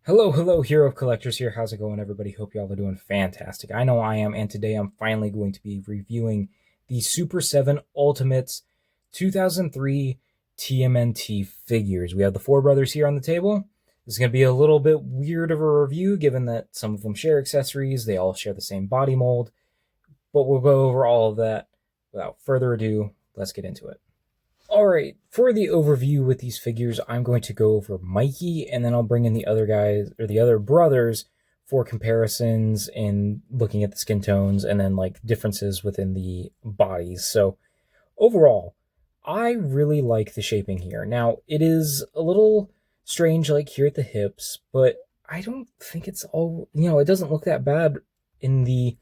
Hello, Hero Collectors here. How's it going, everybody? Hope y'all are doing fantastic. I know I am, and today I'm finally going to be reviewing the Super 7 Ultimates 2003 TMNT figures. We have the four brothers here on the table. This is going to be a little bit weird of a review, given that some of them share accessories, they all share the same body mold, but we'll go over all of that. Without further ado, let's get into it. Alright, for the overview with these figures, I'm going to go over Mikey, and then I'll bring in the other guys, or the other brothers, for comparisons and looking at the skin tones, and then like differences within the bodies. So, overall, I really like the shaping here. Now, it is a little strange, like here at the hips, but I don't think it's all, it doesn't look that bad in the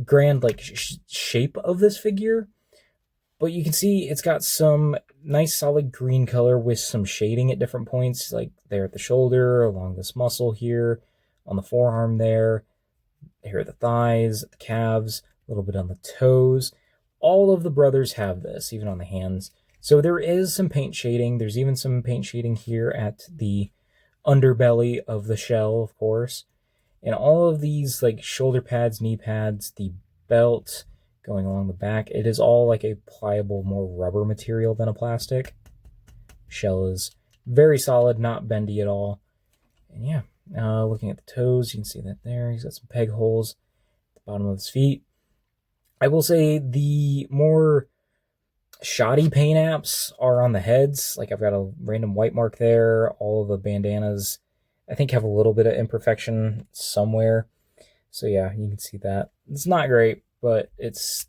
grand, like, shape of this figure. But you can see it's got some nice solid green color with some shading at different points, like there at the shoulder, along this muscle here, on the forearm there, here at the thighs, at the calves, a little bit on the toes. All of the brothers have this, even on the hands. So there is some paint shading. There's even some paint shading here at the underbelly of the shell, of course. And all of these, like shoulder pads, knee pads, the belt, going along the back, it is all like a pliable, more rubber material than a plastic. Shell is very solid, not bendy at all. And yeah, looking at the toes, you can see that there. He's got some peg holes at the bottom of his feet. I will say the more shoddy paint apps are on the heads. Like I've got a random white mark there. All of the bandanas, I think, have a little bit of imperfection somewhere. So yeah, you can see that. It's not great, but it's,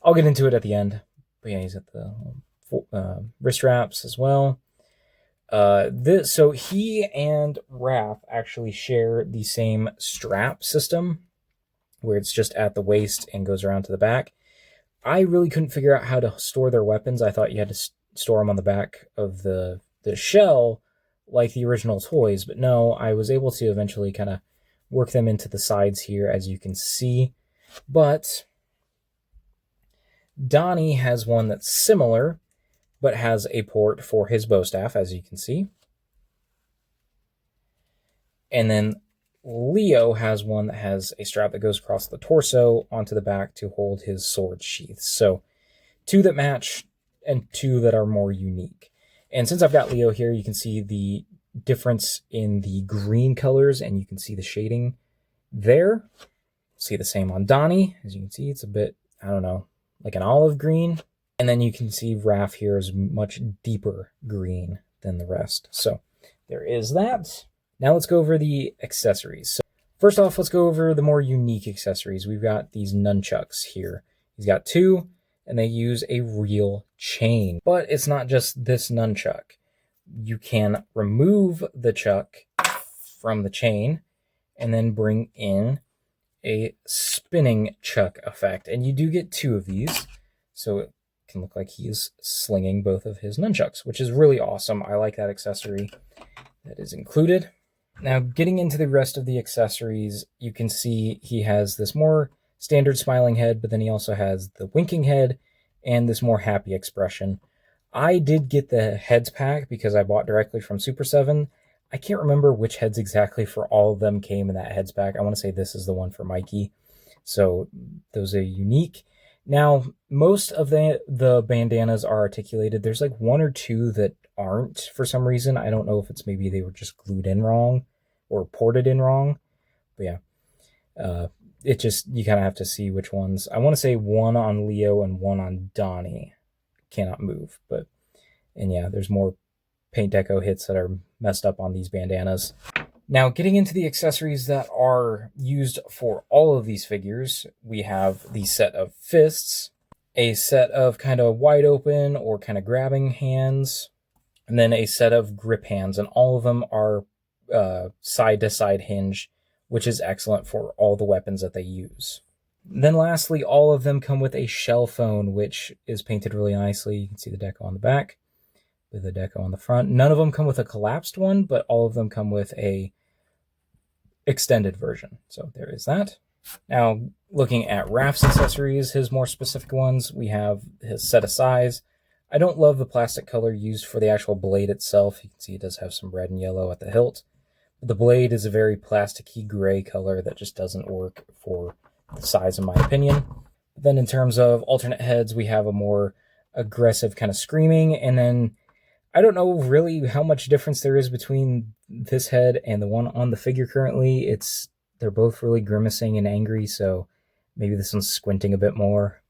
I'll get into it at the end. But yeah, he's got the wrist straps as well. So he and Raph actually share the same strap system, where it's just at the waist and goes around to the back. I really couldn't figure out how to store their weapons. I thought you had to store them on the back of the shell, like the original toys, but no, I was able to eventually kind of work them into the sides here, as you can see. But Donnie has one that's similar, but has a port for his bow staff, as you can see. And then Leo has one that has a strap that goes across the torso onto the back to hold his sword sheath. So two that match and two that are more unique. And since I've got Leo here, you can see the difference in the green colors, and you can see the shading there. See the same on Donnie. As you can see, it's a bit, I don't know, like an olive green. And then you can see Raph here is much deeper green than the rest. So there is that. Now let's go over the accessories. So first off, let's go over the more unique accessories. We've got these nunchucks here. He's got two, and they use a real chain. But it's not just this nunchuck. You can remove the chuck from the chain and then bring in a spinning chuck effect. And you do get two of these, so it can look like he's slinging both of his nunchucks, which is really awesome. I like that accessory that is included. Now, getting into the rest of the accessories, you can see he has this more standard smiling head, but then he also has the winking head and this more happy expression. I did get the heads pack because I bought directly from Super 7. I can't remember which heads exactly for all of them came in that heads pack. I want to say this is the one for Mikey. So those are unique. Now, most of the bandanas are articulated. There's like one or two that aren't for some reason. I don't know if it's maybe they were just glued in wrong or ported in wrong. But yeah, it just, you kind of have to see which ones. I want to say one on Leo and one on Donnie cannot move. And yeah, there's more paint deco hits that are messed up on these bandanas. Now, getting into the accessories that are used for all of these figures, we have the set of fists, a set of kind of wide open or kind of grabbing hands, and then a set of grip hands, and all of them are side-to-side hinge, which is excellent for all the weapons that they use. Then lastly, all of them come with a shell phone, which is painted really nicely. You can see the deco on the back with the deco on the front. None of them come with a collapsed one, but all of them come with a extended version. So there is that. Now, looking at Raph's accessories, his more specific ones, we have his set of size. I don't love the plastic color used for the actual blade itself. You can see it does have some red and yellow at the hilt. But the blade is a very plasticky gray color that just doesn't work for the size, in my opinion. But then in terms of alternate heads, we have a more aggressive kind of screaming, and then I don't know really how much difference there is between this head and the one on the figure currently. They're both really grimacing and angry, so maybe this one's squinting a bit more.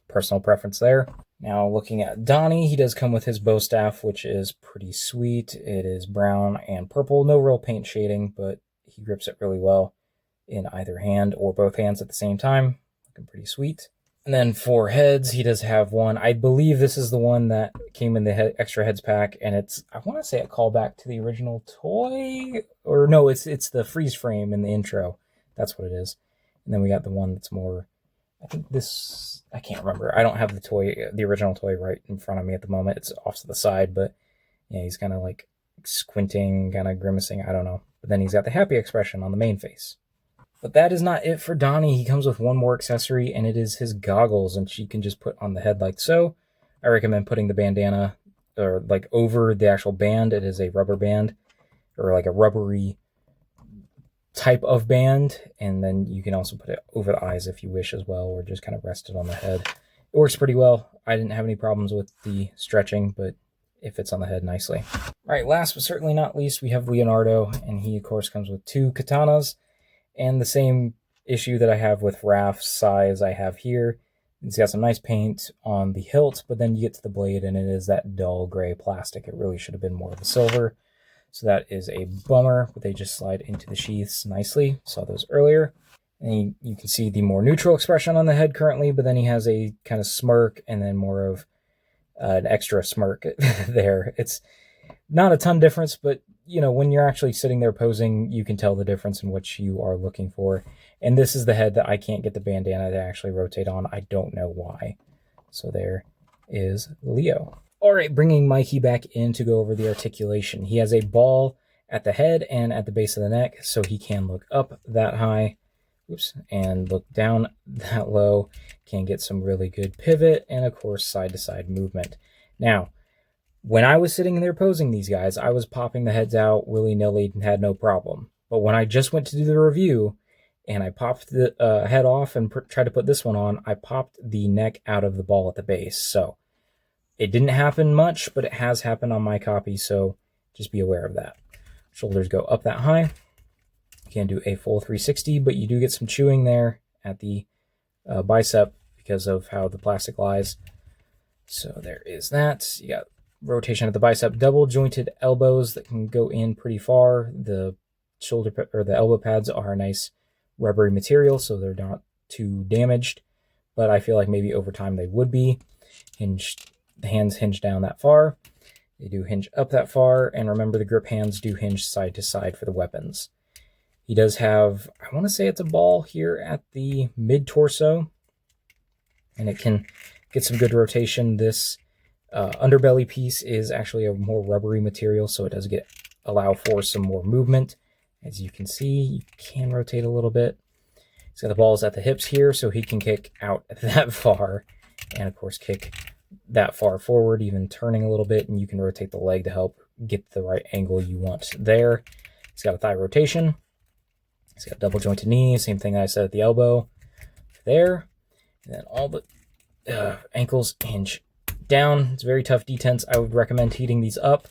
Personal preference there. Now looking at Donnie, he does come with his bow staff, which is pretty sweet. It is brown and purple, no real paint shading, but he grips it really well in either hand or both hands at the same time. Looking pretty sweet. And then for heads, he does have one. I believe this is the one that came in the extra heads pack, and I want to say a callback to the original toy, or no, it's the freeze frame in the intro. That's what it is. And then we got the one that's more, I think this, I can't remember. I don't have the original toy right in front of me at the moment. It's off to the side, but yeah, he's kind of like squinting, kind of grimacing. I don't know. But then he's got the happy expression on the main face. But that is not it for Donnie. He comes with one more accessory, and it is his goggles, and she can just put on the head like so. I recommend putting the bandana or like over the actual band. It is a rubber band or like a rubbery type of band, and then you can also put it over the eyes if you wish as well, or just kind of rest it on the head. It works pretty well. I didn't have any problems with the stretching, but it fits on the head nicely. All right, last but certainly not least, we have Leonardo, and he of course comes with two katanas. And the same issue that I have with Raph's size I have here. It's got some nice paint on the hilt, but then you get to the blade and it is that dull gray plastic. It really should have been more of a silver. So that is a bummer, but they just slide into the sheaths nicely. Saw those earlier. And you can see the more neutral expression on the head currently, but then he has a kind of smirk and then more of an extra smirk there. It's not a ton difference, but you know, when you're actually sitting there posing, you can tell the difference in what you are looking for. And this is the head that I can't get the bandana to actually rotate on. I don't know why. So there is Leo. All right, bringing Mikey back in to go over the articulation. He has a ball at the head and at the base of the neck, so he can look up that high, and look down that low. Can get some really good pivot and, of course, side-to-side movement. Now, when I was sitting there posing these guys, I was popping the heads out willy-nilly and had no problem. But when I just went to do the review and I popped the head off and tried to put this one on, I popped the neck out of the ball at the base. So it didn't happen much, but it has happened on my copy, so just be aware of that. Shoulders go up that high. You can't do a full 360, but you do get some chewing there at the bicep because of how the plastic lies. So there is that. You got rotation at the bicep, double jointed elbows that can go in pretty far. The shoulder or the elbow pads are a nice rubbery material, so they're not too damaged, but I feel like maybe over time they would be. The hands hinge down that far. They do hinge up that far, and remember the grip hands do hinge side to side for the weapons. He does have, I want to say it's a ball here at the mid-torso, and it can get some good rotation. This underbelly piece is actually a more rubbery material, so it does allow for some more movement. As you can see, you can rotate a little bit. He's got the balls at the hips here, so he can kick out that far, and of course kick that far forward, even turning a little bit, and you can rotate the leg to help get the right angle you want there. He's got a thigh rotation. He's got double jointed knee, same thing I said at the elbow there. And then all the ankles hinge down. It's very tough detents. I would recommend heating these up.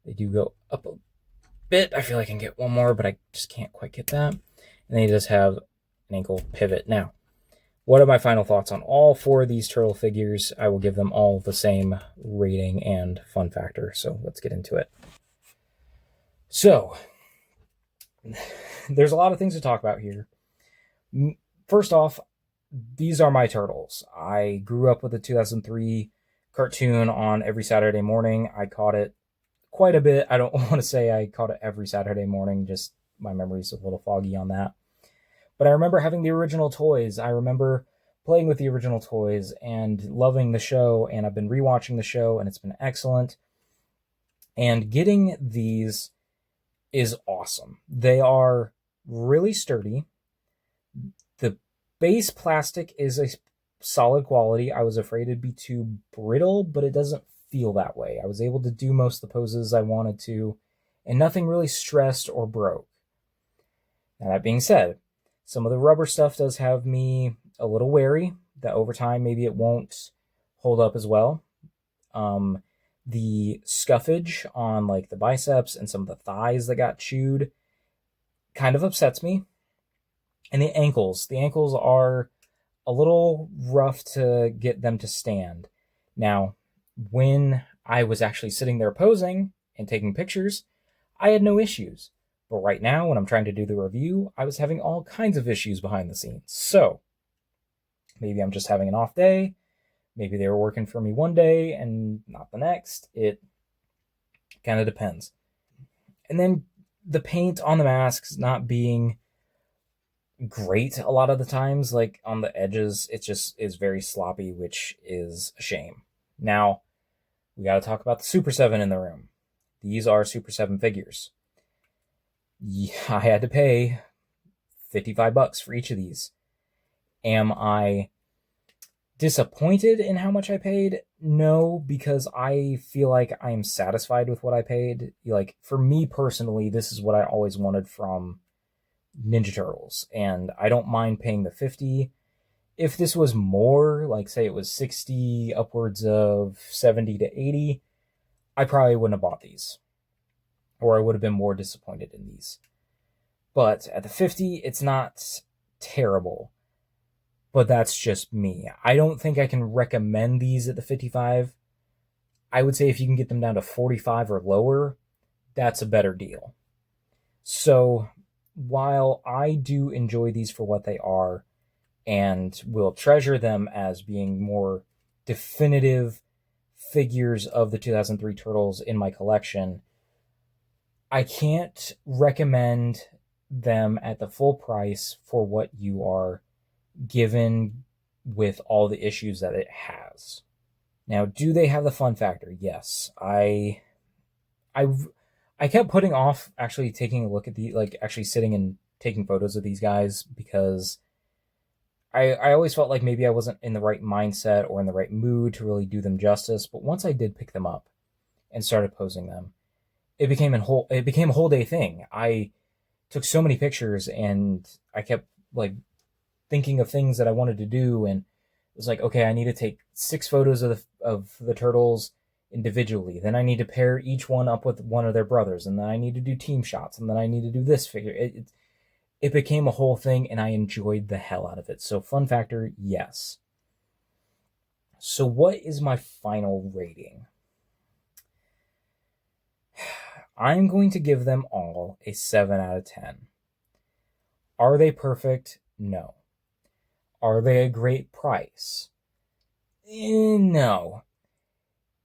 They do go up a bit. I feel like I can get one more, but I just can't quite get that. And then he does have an ankle pivot. Now, what are my final thoughts on all four of these turtle figures? I will give them all the same rating and fun factor, so let's get into it. So, there's a lot of things to talk about here. First off, these are my turtles. I grew up with the 2003 cartoon on every Saturday morning. I caught it quite a bit. I don't want to say I caught it every Saturday morning, just my memory's a little foggy on that. But I remember having the original toys. I remember playing with the original toys and loving the show, and I've been rewatching the show, and it's been excellent. And getting these is awesome. They are really sturdy. The base plastic is solid quality. I was afraid it'd be too brittle, but it doesn't feel that way. I was able to do most of the poses I wanted to, and nothing really stressed or broke. Now, that being said, some of the rubber stuff does have me a little wary that over time maybe it won't hold up as well. The scuffage on like the biceps and some of the thighs that got chewed kind of upsets me. And the ankles are a little rough to get them to stand. Now, when I was actually sitting there posing and taking pictures, I had no issues. But right now, when I'm trying to do the review, I was having all kinds of issues behind the scenes. So, maybe I'm just having an off day. Maybe they were working for me one day and not the next. It kind of depends. And then the paint on the masks not being great a lot of the times, like on the edges, it just is very sloppy, which is a shame. Now, we got to talk about the Super7 in the room. These are Super7 figures. Yeah, I had to pay $55 for each of these. Am I disappointed in how much I paid? No, because I feel like I am satisfied with what I paid. Like, for me personally, this is what I always wanted from Ninja Turtles, and I don't mind paying the 50. If this was more, like say it was 60, upwards of 70 to 80, I probably wouldn't have bought these, or I would have been more disappointed in these. But at the 50, it's not terrible, but that's just me. I don't think I can recommend these at the 55. I would say if you can get them down to 45 or lower, that's a better deal. So while I do enjoy these for what they are and will treasure them as being more definitive figures of the 2003 Turtles in my collection, I can't recommend them at the full price for what you are given with all the issues that it has. Now, do they have the fun factor? Yes. I kept putting off actually taking a look at actually sitting and taking photos of these guys because I always felt like maybe I wasn't in the right mindset or in the right mood to really do them justice. But once I did pick them up and started posing them, it became a whole day thing. I took so many pictures and I kept like thinking of things that I wanted to do, and it was like, okay, I need to take 6 photos of the turtles individually. Then I need to pair each one up with one of their brothers, and then I need to do team shots, and then I need to do this figure. It became a whole thing, and I enjoyed the hell out of it. So fun factor, yes. So what is my final rating? I'm going to give them all a 7 out of 10. Are they perfect? No. Are they a great price? No.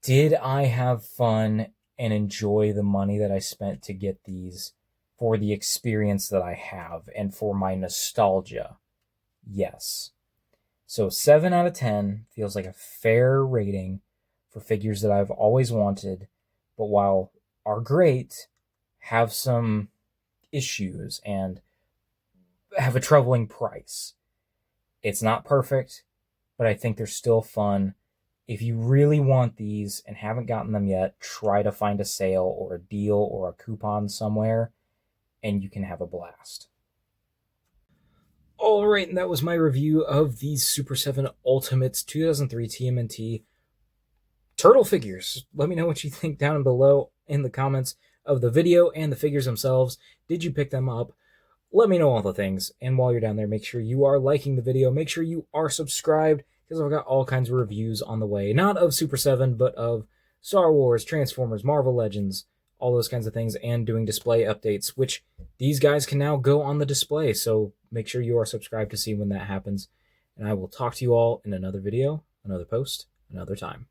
Did I have fun and enjoy the money that I spent to get these for the experience that I have and for my nostalgia? Yes. So 7 out of 10 feels like a fair rating for figures that I've always wanted, but while are great, have some issues and have a troubling price. It's not perfect, but I think they're still fun. If you really want these and haven't gotten them yet, try to find a sale or a deal or a coupon somewhere, and you can have a blast. All right, and that was my review of these Super7 Ultimates 2003 TMNT turtle figures. Let me know what you think down below in the comments of the video and the figures themselves. Did you pick them up? Let me know all the things. And while you're down there, make sure you are liking the video. Make sure you are subscribed, because I've got all kinds of reviews on the way. Not of Super7, but of Star Wars, Transformers, Marvel Legends, all those kinds of things, and doing display updates, which these guys can now go on the display. So make sure you are subscribed to see when that happens. And I will talk to you all in another video, another post, another time.